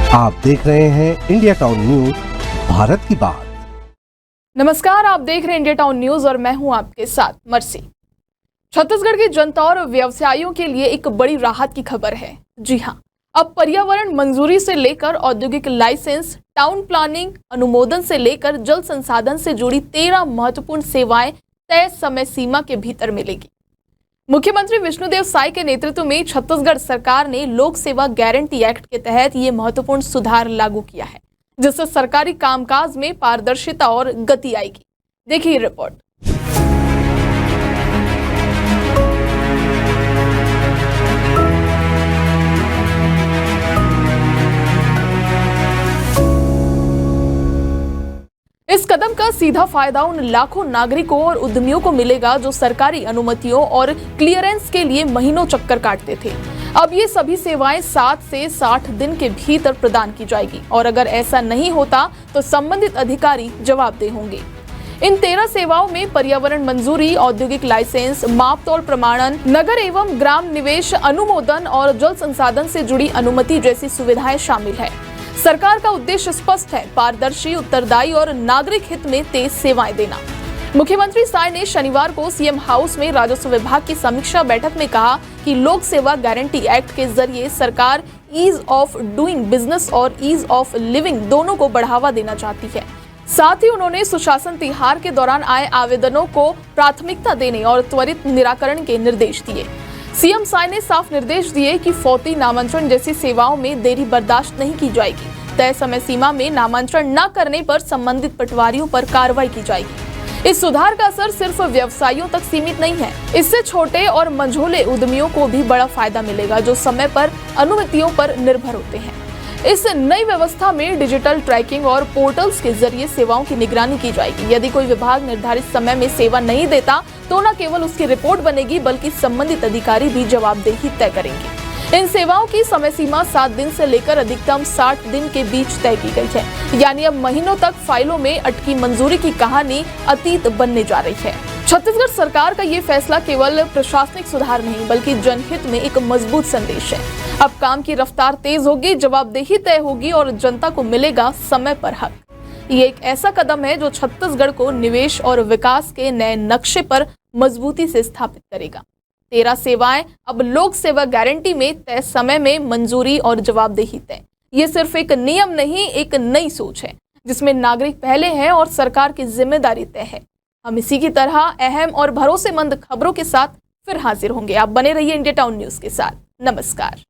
आप देख रहे हैं इंडिया टाउन न्यूज, भारत की बात। नमस्कार, आप देख रहे हैं इंडिया टाउन न्यूज और मैं हूं आपके साथ मर्सी। छत्तीसगढ़ की जनता और व्यवसायियों के लिए एक बड़ी राहत की खबर है। जी हां, अब पर्यावरण मंजूरी से लेकर औद्योगिक लाइसेंस, टाउन प्लानिंग अनुमोदन से लेकर जल संसाधन से जुड़ी 13 महत्वपूर्ण सेवाएं तय समय सीमा के भीतर मिलेगी। मुख्यमंत्री विष्णुदेव साय के नेतृत्व में छत्तीसगढ़ सरकार ने लोक सेवा गारंटी एक्ट के तहत ये महत्वपूर्ण सुधार लागू किया है, जिससे सरकारी कामकाज में पारदर्शिता और गति आएगी। देखिए रिपोर्ट। इस कदम का सीधा फायदा उन लाखों नागरिकों और उद्यमियों को मिलेगा जो सरकारी अनुमतियों और क्लियरेंस के लिए महीनों चक्कर काटते थे। अब ये सभी सेवाएं 7 से 60 दिन के भीतर प्रदान की जाएगी और अगर ऐसा नहीं होता तो संबंधित अधिकारी जवाबदेह होंगे। इन 13 सेवाओं में पर्यावरण मंजूरी, औद्योगिक लाइसेंस, मापतौल प्रमाणन, नगर एवं ग्राम निवेश अनुमोदन और जल संसाधन से जुड़ी अनुमति जैसी सुविधाएं शामिल है। सरकार का उद्देश्य स्पष्ट है, पारदर्शी, उत्तरदायी और नागरिक हित में तेज सेवाएं देना। मुख्यमंत्री साय ने शनिवार को सीएम हाउस में राजस्व विभाग की समीक्षा बैठक में कहा कि लोक सेवा गारंटी एक्ट के जरिए सरकार ईज ऑफ डूइंग बिजनेस और ईज ऑफ लिविंग दोनों को बढ़ावा देना चाहती है। साथ ही उन्होंने सुशासन तिहार के दौरान आए आवेदनों को प्राथमिकता देने और त्वरित निराकरण के निर्देश दिए। सीएम साय ने साफ निर्देश दिए कि फौती नामांतरण जैसी सेवाओं में देरी बर्दाश्त नहीं की जाएगी। तय समय सीमा में नामांतरण न करने पर संबंधित पटवारियों पर कार्रवाई की जाएगी। इस सुधार का असर सिर्फ व्यवसायियों तक सीमित नहीं है, इससे छोटे और मंझोले उद्यमियों को भी बड़ा फायदा मिलेगा जो समय पर अनुमतियों पर निर्भर होते हैं। इस नई व्यवस्था में डिजिटल ट्रैकिंग और पोर्टल्स के जरिए सेवाओं की निगरानी की जाएगी। यदि कोई विभाग निर्धारित समय में सेवा नहीं देता तो न केवल उसकी रिपोर्ट बनेगी बल्कि संबंधित अधिकारी भी जवाबदेही तय करेंगे। इन सेवाओं की समय सीमा 7 दिन से लेकर अधिकतम 60 दिन के बीच तय की गई है, यानी अब महीनों तक फाइलों में अटकी मंजूरी की कहानी अतीत बनने जा रही है। छत्तीसगढ़ सरकार का ये फैसला केवल प्रशासनिक सुधार नहीं बल्कि जनहित में एक मजबूत संदेश है। अब काम की रफ्तार तेज होगी, जवाबदेही तय होगी और जनता को मिलेगा समय पर हक। ये एक ऐसा कदम है जो छत्तीसगढ़ को निवेश और विकास के नए नक्शे पर मजबूती से स्थापित करेगा। 13 सेवाएं अब लोक सेवा गारंटी में तय समय में मंजूरी और जवाबदेही तय। ये सिर्फ एक नियम नहीं, एक नई सोच है जिसमें नागरिक पहले हैं और सरकार की जिम्मेदारी तय है। हम इसी की तरह अहम और भरोसेमंद खबरों के साथ फिर हाजिर होंगे। आप बने रहिए इंडिया टाउन न्यूज के साथ। नमस्कार।